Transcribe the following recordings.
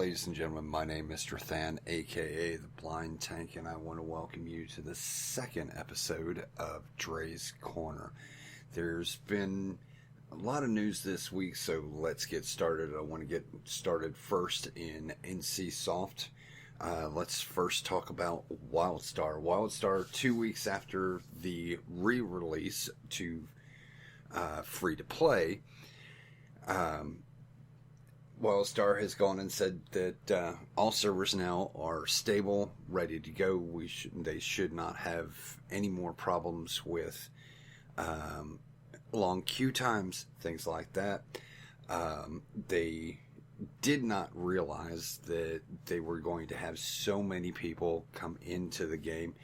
ladies and gentlemen, my name is Mr. Than, aka The Blind Tank, and I want to welcome you to the second episode of Dre's Corner. There's been a lot of news this week, so let's get started. I want to get started first in NCSoft. Let's first talk about WildStar. WildStar, 2 weeks after the re-release to free-to-play, WildStar has gone and said that all servers now are stable, ready to go. They should not have any more problems with long queue times, things like that. They did not realize that they were going to have so many people come into the game.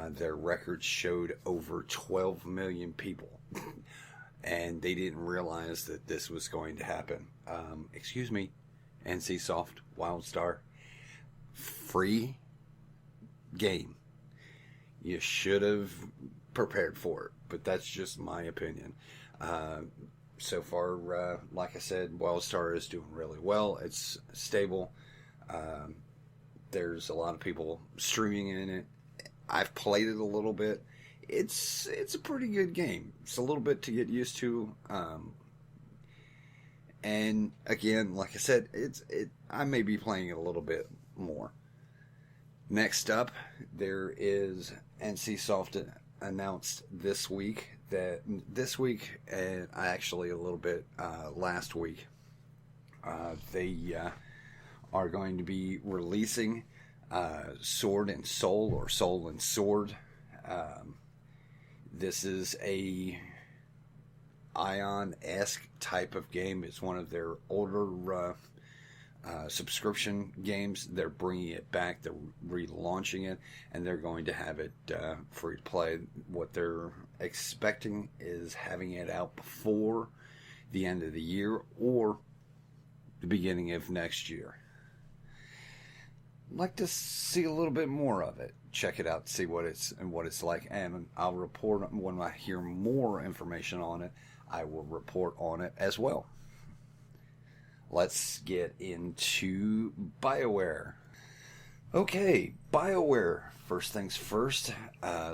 Their records showed over 12 million people. And they didn't realize that this was going to happen. Excuse me, NCSoft, WildStar, free game. You should have prepared for it, but that's just my opinion. So far, like I said, WildStar is doing really well. It's stable. There's a lot of people streaming in it. I've played it a little bit. It's a pretty good game. It's a little bit to get used to. And again, like I said, I may be playing it a little bit more. Next up, there is NCSoft announced this week, and actually a little bit last week, they are going to be releasing Sword and Soul, or Soul and Sword. This is a Ion-esque type of game. It's one of their older subscription games. They're bringing it back. They're relaunching it, and they're going to have it free to play. What they're expecting is having it out before the end of the year or the beginning of next year. I'd like to see a little bit more of it. Check it out, see what it's like, and I'll report when I hear more information on it. I will report on it as well. Let's get into BioWare. Okay, BioWare. First things first,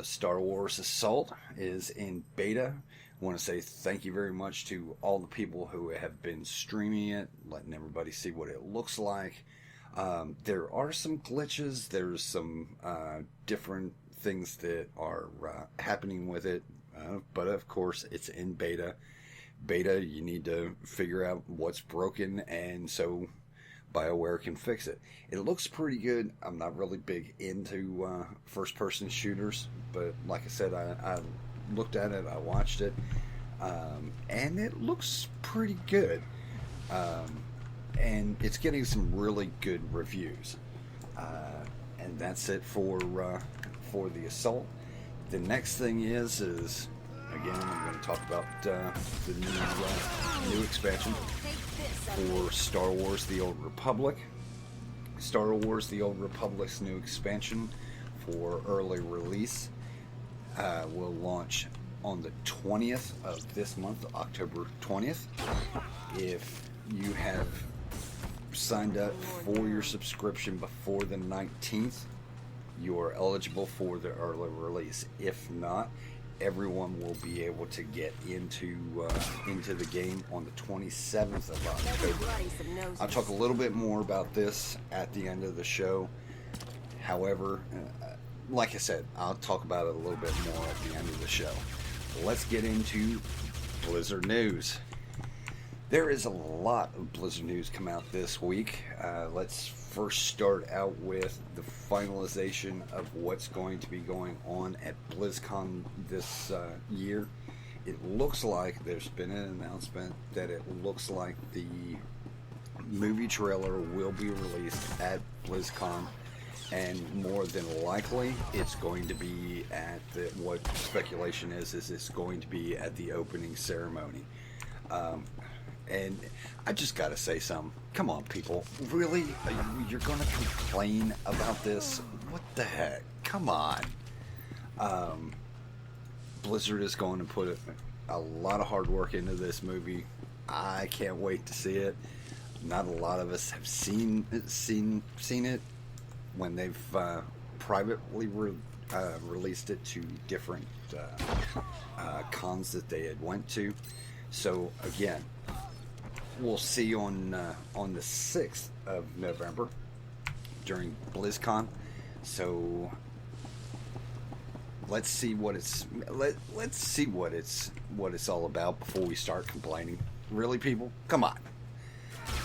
Star Wars Assault is in beta. I want to say thank you very much to all the people who have been streaming it, letting everybody see what it looks like. There are some glitches. There's some different things that are happening with it. But of course, it's in beta. Beta, you need to figure out what's broken, and so BioWare can fix it. It looks pretty good. I'm not really big into first-person shooters, but like I said, I looked at it, I watched it, and it looks pretty good. And it's getting some really good reviews. And that's it for the Assault. The next thing is again, I'm going to talk about the new expansion for Star Wars The Old Republic. Star Wars The Old Republic's new expansion for early release will launch on the 20th of this month, October 20th. If you have signed up for your subscription before the 19th, you are eligible for the early release. If not, everyone will be able to get into the game on the 27th of October. I'll talk a little bit more about this at the end of the show. However, like I said, I'll talk about it a little bit more at the end of the show. Let's get into Blizzard news. There is a lot of Blizzard news come out this week. Let's first start out with the finalization of what's going to be going on at BlizzCon this year. It looks like there's been an announcement that it looks like the movie trailer will be released at BlizzCon, and more than likely it's going to be at what speculation is it's going to be at the opening ceremony. And I just got to say something. Come on, people. Really? You're going to complain about this? What the heck? Come on. Blizzard is going to put a lot of hard work into this movie. I can't wait to see it. not a lot of us have seen it when they've privately released it to different cons that they had went to. So again, we'll see on the 6th of November during BlizzCon. So let's see what it's all about before we start complaining. Really, people? Come on.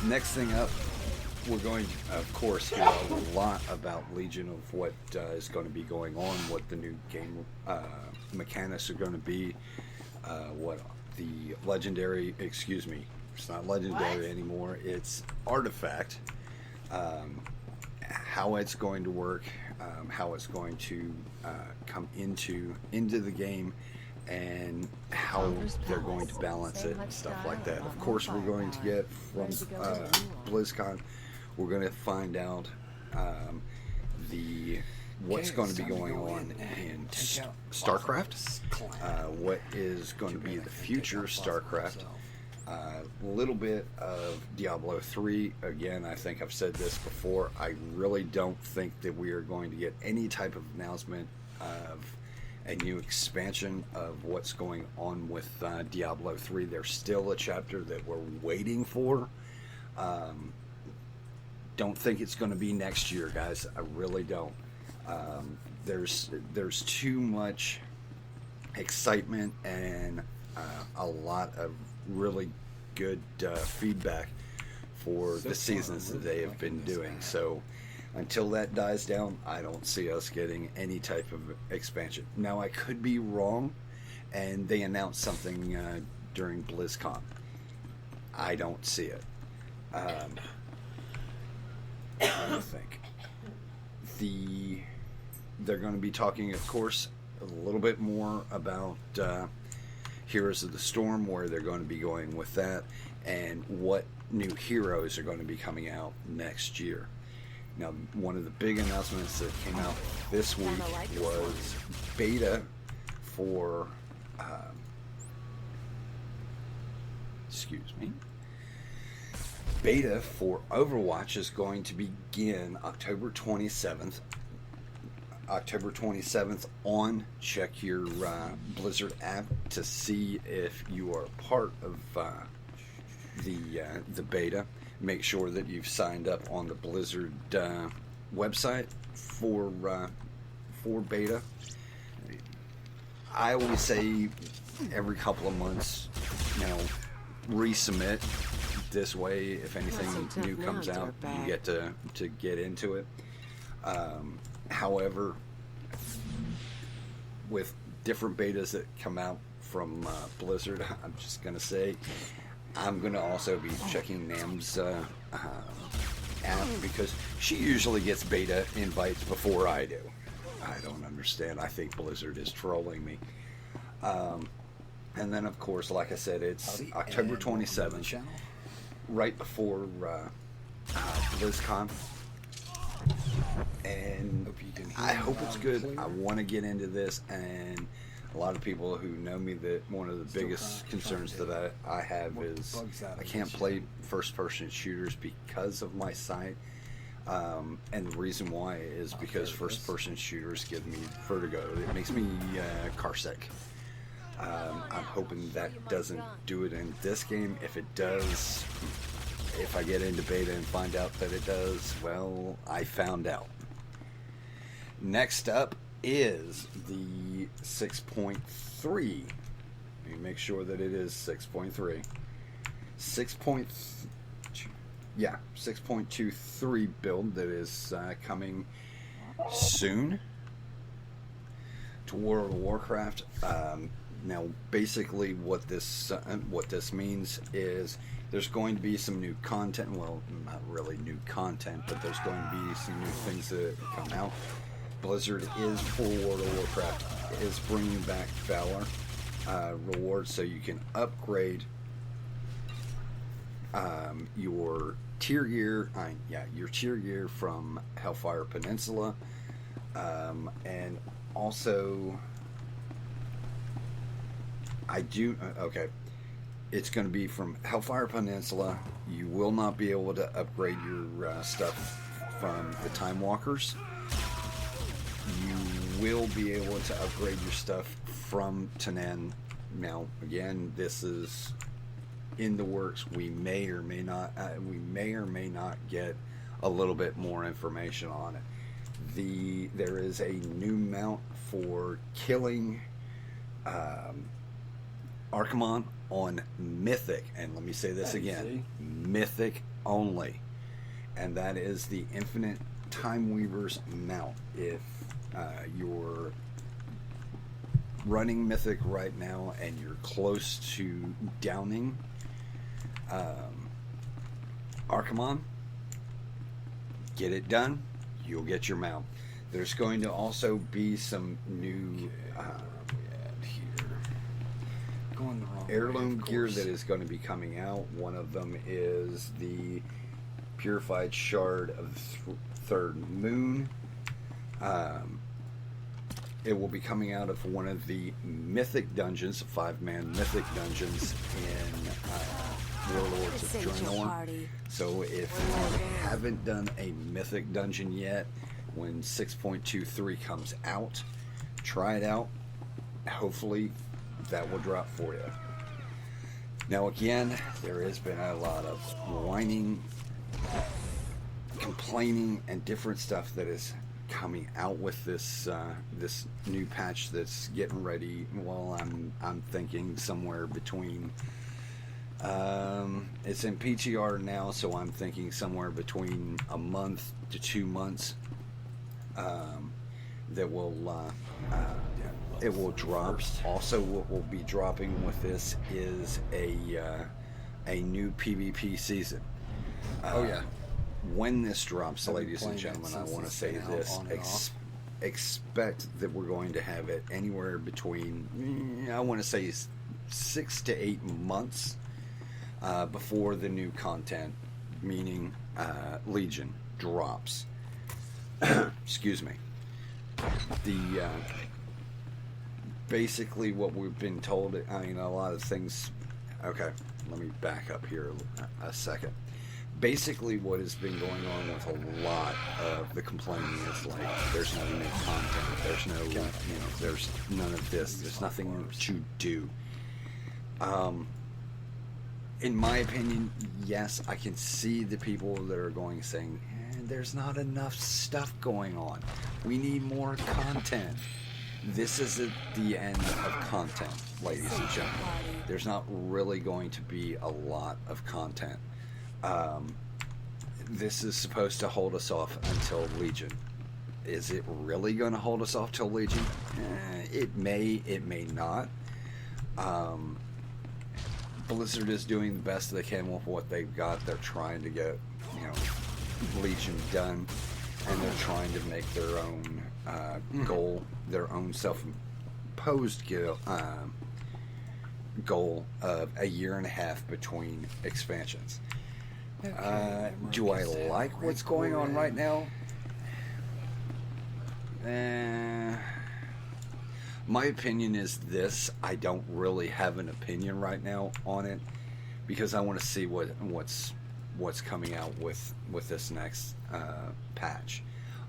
Next thing up, we're going to, of course, hear a lot about Legion of what is going to be going on, what the new game mechanics are going to be, what the legendary, excuse me, it's not legendary anymore, it's artifact, how it's going to work, how it's going to come into the game, and how they're going to balance it and stuff like that. Of course, we're going to get from BlizzCon, we're going to find out what's going to be going on in StarCraft, what is going to be the future StarCraft, a little bit of Diablo 3. Again, I think I've said this before, I really don't think that we are going to get any type of announcement of a new expansion of what's going on with Diablo 3. There's still a chapter that we're waiting for. Don't think it's going to be next year, guys. I really don't. There's too much excitement and a lot of really good feedback for the seasons that they have been doing. So until that dies down, I don't see us getting any type of expansion. Now, I could be wrong, and they announced something during BlizzCon. I don't see it. Let me think. They're going to be talking, of course, a little bit more about Heroes of the Storm, where they're going to be going with that, and what new heroes are going to be coming out next year. Now, one of the big announcements that came out this week was beta for, beta for Overwatch is going to begin October 27th. October 27th on. Check your Blizzard app to see if you are part of the beta. Make sure that you've signed up on the Blizzard website for beta. I always say every couple of months, resubmit. This way, if anything new comes out, you get to get into it. However, with different betas that come out from Blizzard, I'm just going to say I'm going to also be checking Nam's app, because she usually gets beta invites before I do. I don't understand. I think Blizzard is trolling me. And then, of course, like I said, it's October 27th, right before BlizzCon. And I hope it's good. I want to get into this, and a lot of people who know me, that one of the biggest concerns that I have is I can't play first-person shooters because of my sight. And the reason why is because first-person shooters give me vertigo. It makes me carsick. I'm hoping that doesn't do it in this game. If it does, if I get into beta and find out that it does, well, I found out. Next up is the 6.3. Let me make sure that it is 6.3. 6.23 build that is coming soon to World of Warcraft. Now, basically, what this means is there's going to be some new content. Well, not really new content, but there's going to be some new things that come out. Blizzard is, for World of Warcraft, is bringing back Valor rewards, so you can upgrade your tier gear. Your tier gear from Hellfire Peninsula, and also. it's going to be from Hellfire Peninsula. You will not be able to upgrade your stuff from the Time Walkers. You will be able to upgrade your stuff from Tanan. Now, again, this is in the works. We may or may not get a little bit more information on it. There is a new mount for killing Archimon on Mythic, and let me say this again, Mythic only, and that is the Infinite Time Weaver's mount. If you're running Mythic right now and you're close to downing Archimon, get it done, you'll get your mount. There's going to also be some new heirloom gear that is going to be coming out. One of them is the Purified Shard of the Third Moon. It will be coming out of one of the Mythic dungeons, 5-man Mythic dungeons in Warlords of Draenor. So if you haven't done a Mythic dungeon yet, when 6.23 comes out, try it out. Hopefully that will drop for you. Now again, there has been a lot of whining, complaining, and different stuff that is coming out with this this new patch that's getting ready. Well, I'm thinking somewhere between it's in PTR now, so I'm thinking somewhere between a month to 2 months that will it will drop. Also, what will be dropping with this is a new PvP season. When this drops, ladies and gentlemen, I want to say this: expect that we're going to have it anywhere between, I want to say, 6 to 8 months before the new content, meaning Legion, drops. Excuse me. Basically what we've been told, I mean, a lot of things. Okay, let me back up here a second. Basically what has been going on with a lot of the complaining is like, there's no new content, there's no, there's none of this, there's nothing to do. In my opinion, yes, I can see the people that are going saying, there's not enough stuff going on. We need more content. This is at the end of content, ladies and gentlemen. There's not really going to be a lot of content. This is supposed to hold us off until Legion. Is it really going to hold us off till Legion? It may not. Blizzard is doing the best they can with what they've got. They're trying to get, Legion done, and they're trying to make their own goal, their own self-imposed goal of a year and a half between expansions. Do I like what's going on right now? My opinion is this: I don't really have an opinion right now on it because I want to see what's coming out with this next patch.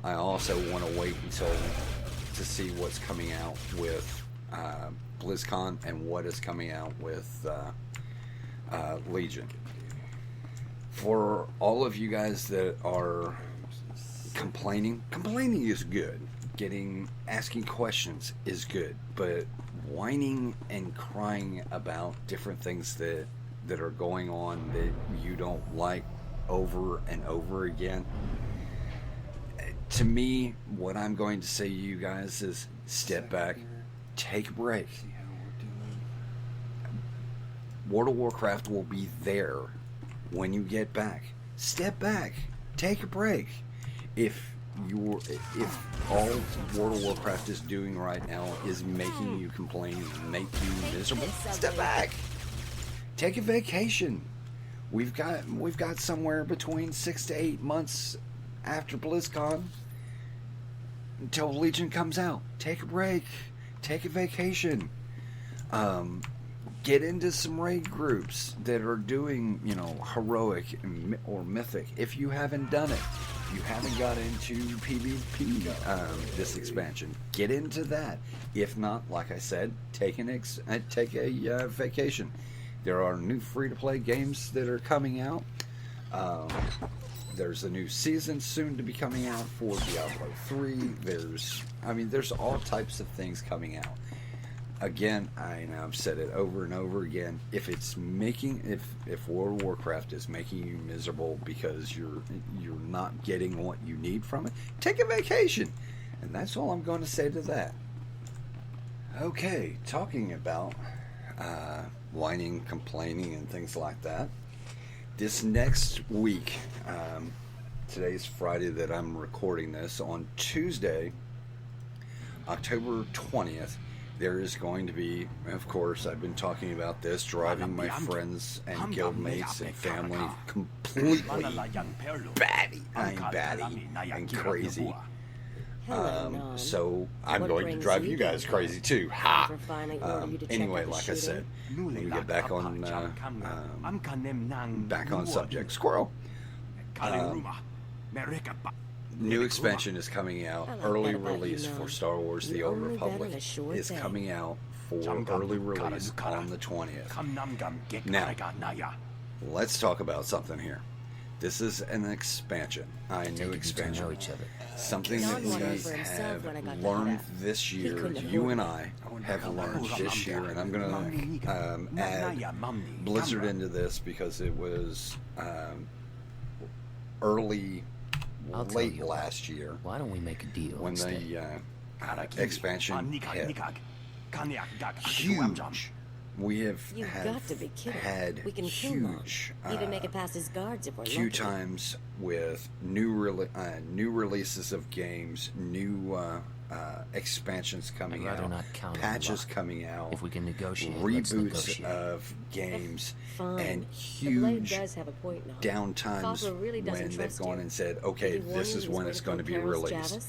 I also want to wait to see what's coming out with BlizzCon and what is coming out with Legion. For all of you guys that are complaining is good. Asking questions is good, but whining and crying about different things that are going on that you don't like over and over again. To me, what I'm going to say to you guys is step back, take a break. World of Warcraft will be there when you get back. Step back, take a break. If all World of Warcraft is doing right now is making you complain and make you miserable, step back. Take a vacation. We've got somewhere between 6 to 8 months after BlizzCon until Legion comes out. Take a break. Take a vacation. Get into some raid groups that are doing, heroic or mythic. If you haven't done it, you haven't got into PvP this expansion, get into that. If not, like I said, take a vacation. There are new free-to-play games that are coming out. There's a new season soon to be coming out for Diablo 3. There's all types of things coming out. Again, I've said it over and over again. If World of Warcraft is making you miserable because you're not getting what you need from it, take a vacation. And that's all I'm going to say to that. Okay, talking about whining, complaining, and things like that. This next week, today's Friday that I'm recording this, on Tuesday, October 20th, there is going to be, of course, I've been talking about this, driving my friends and guildmates and family completely batty and crazy. So I'm going to drive you guys crazy too. Ha! Anyway, like I said, when we get back on subject, squirrel. New expansion is coming out. Early release for Star Wars The Old Republic is coming out for early release on the 20th. Now, let's talk about something here. This is an expansion, a new expansion. Something that we have learned this year, you and I have learned this year, and I'm going to add Blizzard into this because it was late last year. Why don't we make a deal when instead? The expansion hit? Huge. We have had huge even make it past his guards if we're queue times with new releases of games, new expansions coming out, patches coming out, if we can negotiate, reboots of games, and huge downtimes when they've gone and said, okay, this is when it's going to be released.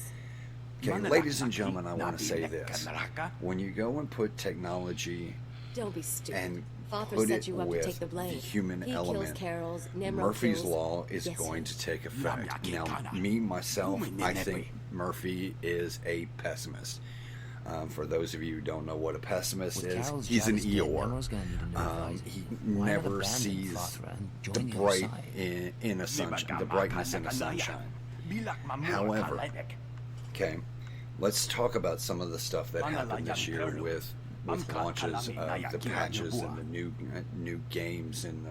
Okay, ladies and gentlemen, I want to say this. When you go and put technology Don't be stupid. and Father put set it you up to with take the blame. human He element, kills Carols, Nimrod Murphy's kills... Law is Yes, going sir. to take effect. Now, myself, I think Murphy is a pessimist. For those of you who don't know what a pessimist is, he's an Eeyore. He never sees the brightness in a sunshine. However, okay, let's talk about some of the stuff that happened this year with launches of the patches and the new games and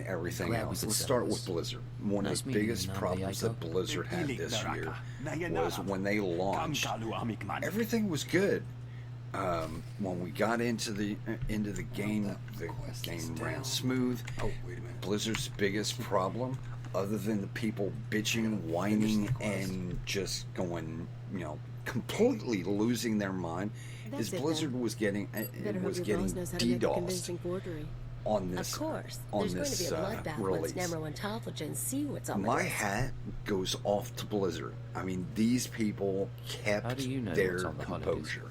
everything else. Let's start with Blizzard. One of the biggest problems that Blizzard had this year was when they launched, everything was good. When we got into the game ran smooth. Blizzard's biggest problem, other than the people bitching, whining, and just going, completely losing their mind, is Blizzard was getting DDoSed on this. Of course, on there's this going to be a bloodbath release. once Nemro and Tofflegen see what's on My the list. hat goes off to Blizzard. I mean, these people kept their composure.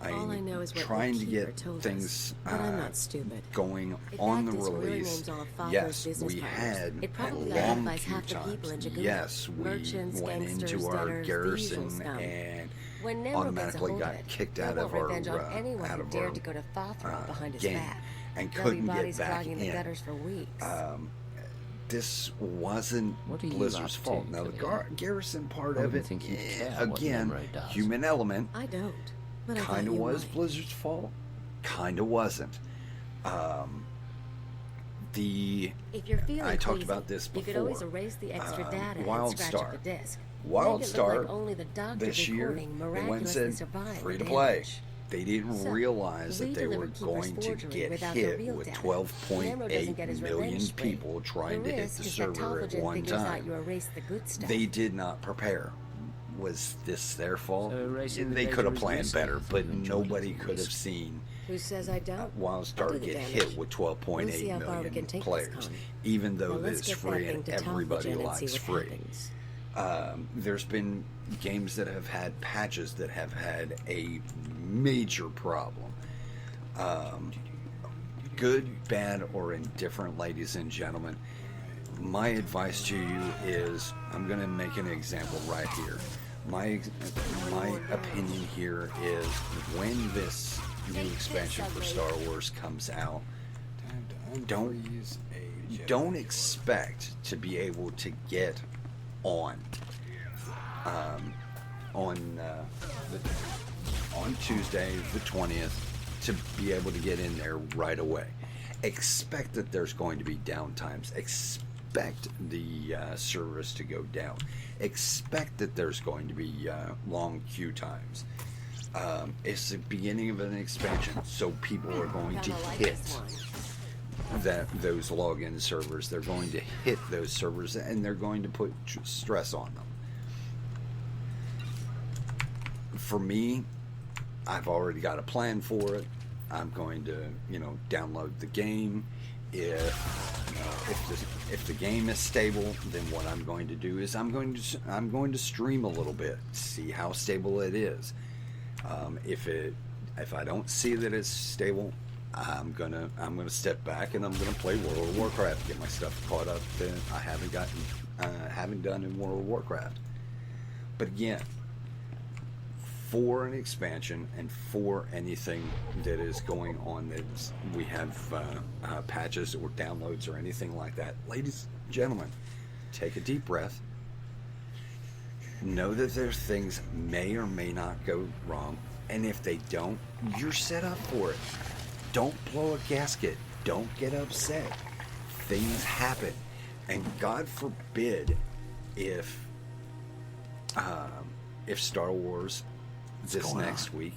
All I know is what trying to the get keeper told things us, but I'm not stupid. going In on the fact, his real release. name's all Father's Yes, business we partners. had It probably long identifies queue half the people in times. Jagoon. Yes, we Merchants, went into gangsters, our debtors, garrison thieves, and and when Nemro automatically gets a got hold of it, kicked they out want of our revenge on anyone who dared to go to Fathrod behind his game back. and There'll be couldn't get bodies back clogging the in. gutters for weeks. This wasn't What are you Blizzard's up fault. to Now, the today? garrison part I of it, wouldn't think you'd care what again, Nemro does. human element, I don't. But I thought kind of you was might. Blizzard's fault, kind of wasn't. If you're feeling I talked queasy, about this you could always before. erase the extra data and WildStar. scratch up the disk. WildStar Make it look like only the doctor this year, recording they went and miraculously said survived free the to play. damage. They didn't So, realize we that they were delivered Keeper's going to forgery get without the hit real with data. 12.8 Nemro doesn't get his million revenge spree. people trying The to hit risk the is that server at Tofflegen one figures out time. you erased the good stuff. They did not prepare. Was this their fault? So erasing the They data could have is planned risky better, if but you enjoy nobody taking could have risks. seen Who says I don't? I'll do WildStar the get damage. hit with 12.8 We'll see how far we million can take this players, con. even though Now let's it's get that free thing and to everybody Tofflegen and likes see what free. happens. There's been games that have had patches that have had a major problem. good, bad, or indifferent, ladies and gentlemen, my advice to you is, I'm going to make an example right here. My opinion here is, when this new expansion for Star Wars comes out, don't expect to be able to get on Tuesday the 20th, to be able to get in there right away. Expect that there's going to be downtimes. Expect the service to go down. Expect that there's going to be long queue times. It's the beginning of an expansion, so people are going to hit those login servers. They're going to hit those servers, and they're going to put stress on them. For me, I've already got a plan for it. I'm going to, download the game. If the game is stable, then what I'm going to do is I'm going to stream a little bit, see how stable it is. If I don't see that it's stable, I'm gonna step back and I'm gonna play World of Warcraft, get my stuff caught up that I haven't done in World of Warcraft. But again, for an expansion and for anything that is going on, that we have patches or downloads or anything like that, ladies and gentlemen, take a deep breath. Know that there's things may or may not go wrong, and if they don't, you're set up for it. Don't blow a gasket. Don't get upset. Things happen, and God forbid if Star Wars this next week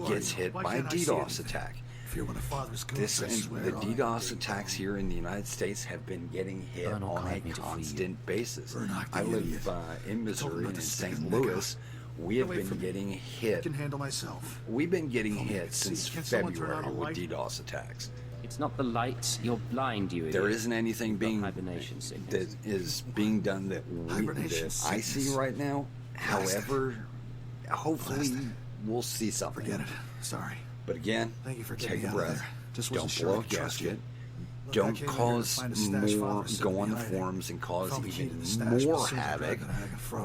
gets hit by a DDoS attack. The DDoS attacks here in the United States have been getting hit on a constant basis. I live in Missouri, and in St. Louis. We have been getting hit. We've been getting hit since February with DDoS attacks. It's not the lights. You're blind, There isn't anything that is being done that I see right now. However, hopefully we'll see something. Forget it. Sorry. But again, thank you for take a breath. Don't sure blow a gasket. Don't cause more, go on the forums and cause even more havoc.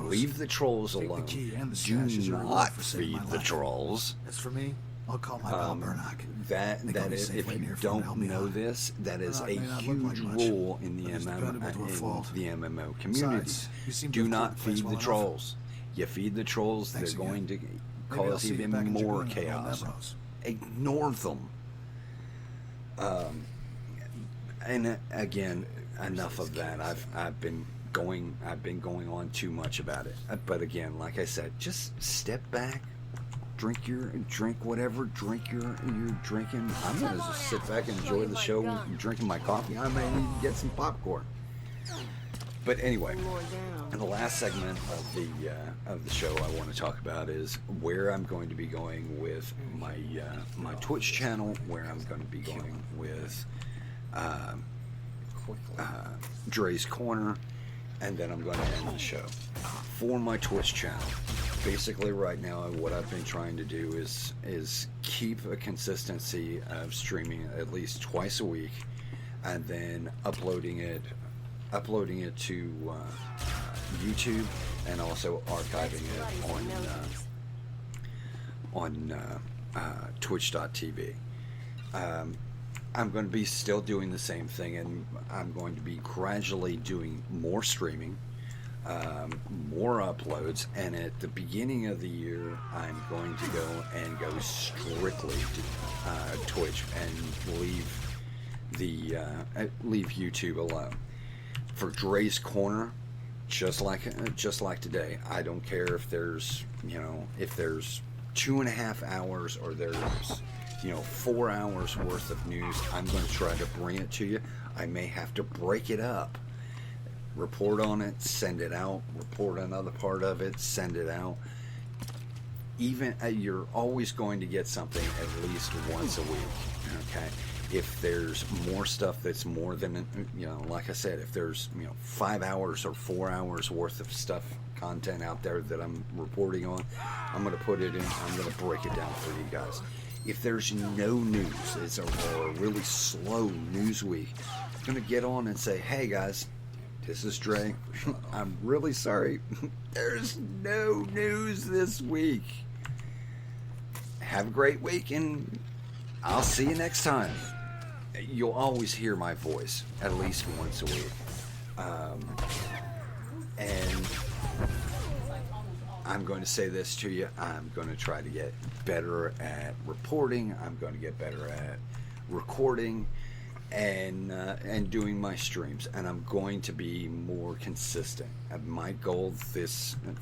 Leave the trolls alone. Do not feed the trolls. As for me, I'll call my pal Burnock. That is, if you don't know this, that is a huge rule in the MMO community. Do not feed the trolls. You feed the trolls, they're going to cause even more chaos. Ignore them. And again, enough of that. I've been going on too much about it. But again, like I said, just step back, drink whatever drink you're drinking. I'm gonna just sit back and enjoy the show, drinking my coffee. I may even get some popcorn. But anyway, and the last segment of the show I want to talk about is where I'm going to be going with my Twitch channel, where I'm going to be going with Dre's Corner, and then I'm going to end the show. For my Twitch channel, basically right now what I've been trying to do is keep a consistency of streaming at least twice a week, and then uploading it to YouTube, and also archiving it on Twitch.tv. I'm going to be still doing the same thing, and I'm going to be gradually doing more streaming, more uploads, and at the beginning of the year, I'm going to go strictly to Twitch and leave YouTube alone. For Dre's Corner, just like today, I don't care if there's 2.5 hours or there's 4 hours worth of news. I'm going to try to bring it to you. I may have to break it up, report on it, send it out, report another part of it, send it out. Even you're always going to get something at least once a week. Okay. If there's more stuff that's more than, like I said, if there's 5 hours or 4 hours worth of content out there that I'm reporting on, I'm going to put it in, I'm going to break it down for you guys. if there's no news, it's a really slow news week, I'm going to get on and say, hey guys, this is Dre. I'm really sorry. There's no news this week. Have a great week, and I'll see you next time. You'll always hear my voice at least once a week. And I'm going to say this to you. I'm going to try to get better at reporting. I'm going to get better at recording and doing my streams. And I'm going to be more consistent. My goal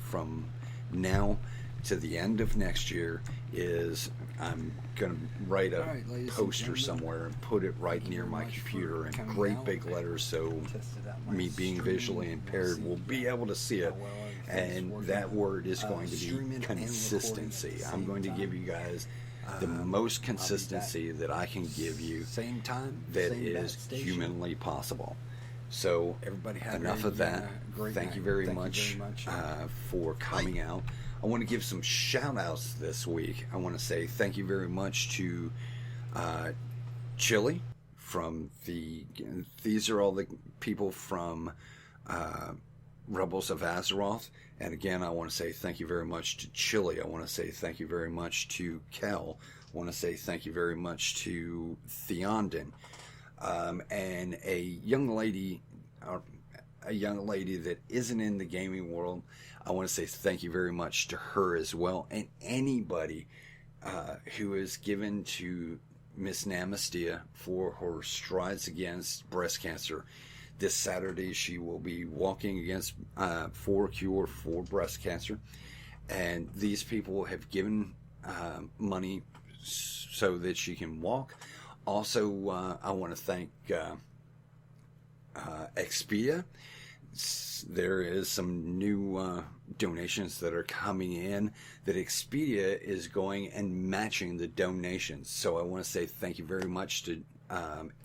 from now to the end of next year is I'm going to write a poster somewhere and put it right near my computer in great big letters so me being visually impaired will be able to see it. And that word is going to be consistency. I'm going to give you guys the most consistency that I can give you that is humanly possible. So enough of that. Thank you very much for coming out. I want to give some shout outs this week. I want to say thank you very much to Chili from these are all the people from Rebels of Azeroth. And again, I want to say thank you very much to Chili. I want to say thank you very much to Kel. I want to say thank you very much to Theondon. And a young lady that isn't in the gaming world, I want to say thank you very much to her as well. And anybody who is given to Miss Namastia for her strides against breast cancer. This Saturday, she will be walking against for a cure for breast cancer. And these people have given money so that she can walk. Also, I want to thank Esp2. There is some new donations that are coming in that Esp2 is going and matching the donations. So I want to say thank you very much to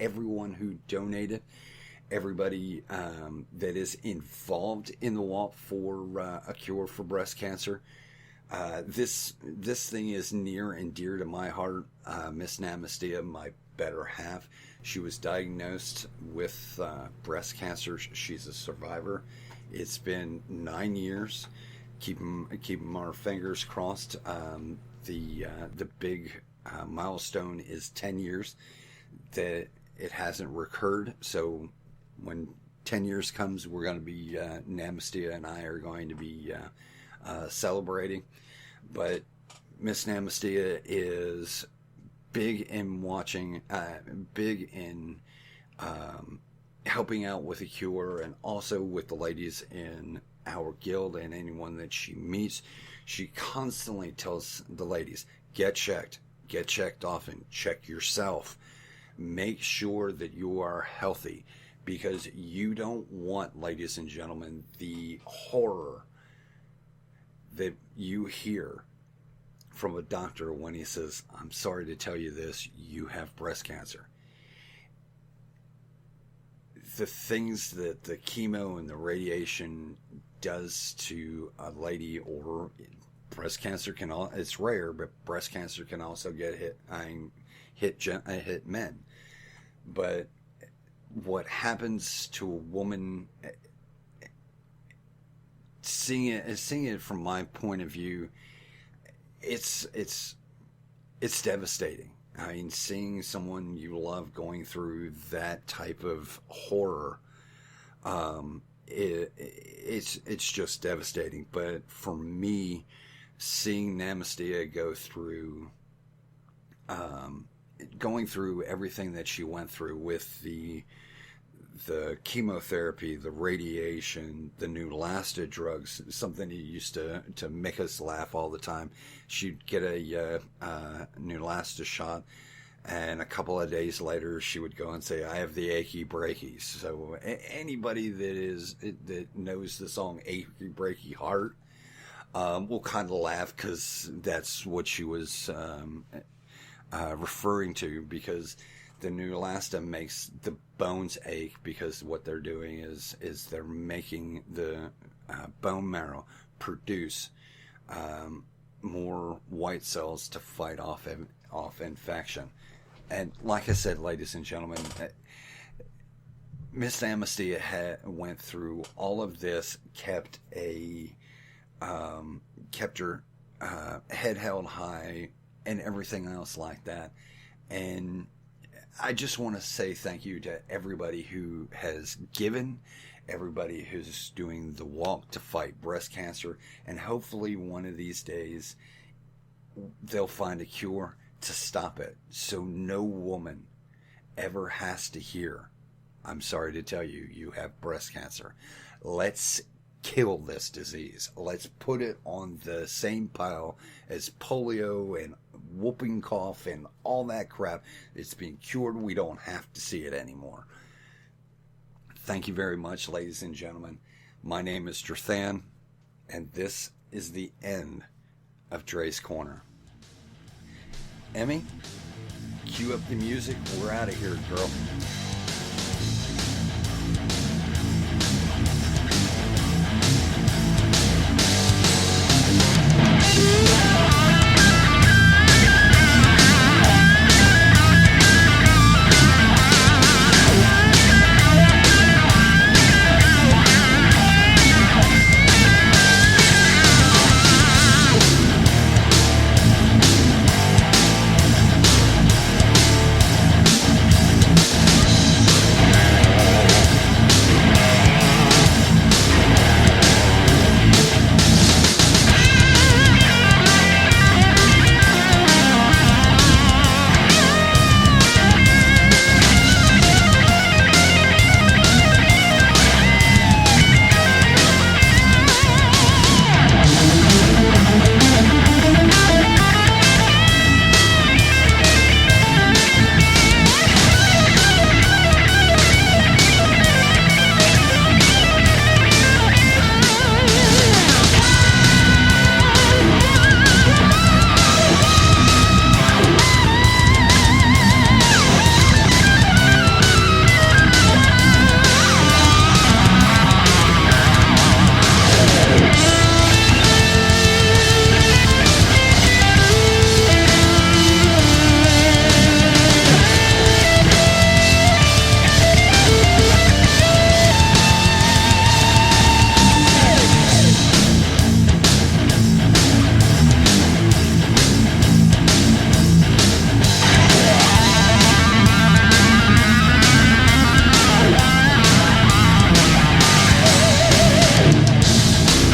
everyone who donated, everybody that is involved in the walk for a cure for breast cancer. This thing is near and dear to my heart. Miss Namastia, my better half, she was diagnosed with breast cancer. She's a survivor. It's been 9 years. Keeping our fingers crossed. The big milestone is 10 years that it hasn't recurred. So when 10 years comes, we're going to be Namastia and I are going to be celebrating. But Miss Namastia is big in watching, big in helping out with a cure, and also with the ladies in our guild and anyone that she meets. She constantly tells the ladies, get checked often, check yourself, make sure that you are healthy, because you don't want, ladies and gentlemen, the horror that you hear from a doctor when he says, I'm sorry to tell you this, you have breast cancer. The things that the chemo and the radiation does to a lady, or breast cancer it's rare, but breast cancer can also get hit men. But what happens to a woman, seeing it from my point of view, it's devastating. I mean, seeing someone you love going through that type of horror, it's just devastating. But for me, seeing Namastia going through everything that she went through with the chemotherapy, the radiation, the Neulasta drugs, something that used to make us laugh all the time. She'd get a Neulasta shot, and a couple of days later she would go and say, I have the achy breaky. So anybody that knows the song Achy Breaky Heart will kind of laugh, because that's what she was referring to, because the Neulasta makes the bones ache, because what they're doing is they're making the bone marrow produce more white cells to fight off off infection. And like I said, ladies and gentlemen, Miss Amnesty went through all of this, kept her head held high, and everything else like that. And I just want to say thank you to everybody who has given, everybody who's doing the walk to fight breast cancer, and hopefully one of these days they'll find a cure to stop it, so no woman ever has to hear, I'm sorry to tell you, you have breast cancer. Let's kill this disease. Let's put it on the same pile as polio and whooping cough and all that crap. It's being cured. We don't have to see it anymore. Thank you very much, ladies and gentlemen. My name is Drathan, and this is the end of Dre's Corner. Emmy, cue up the music. We're out of here, girl.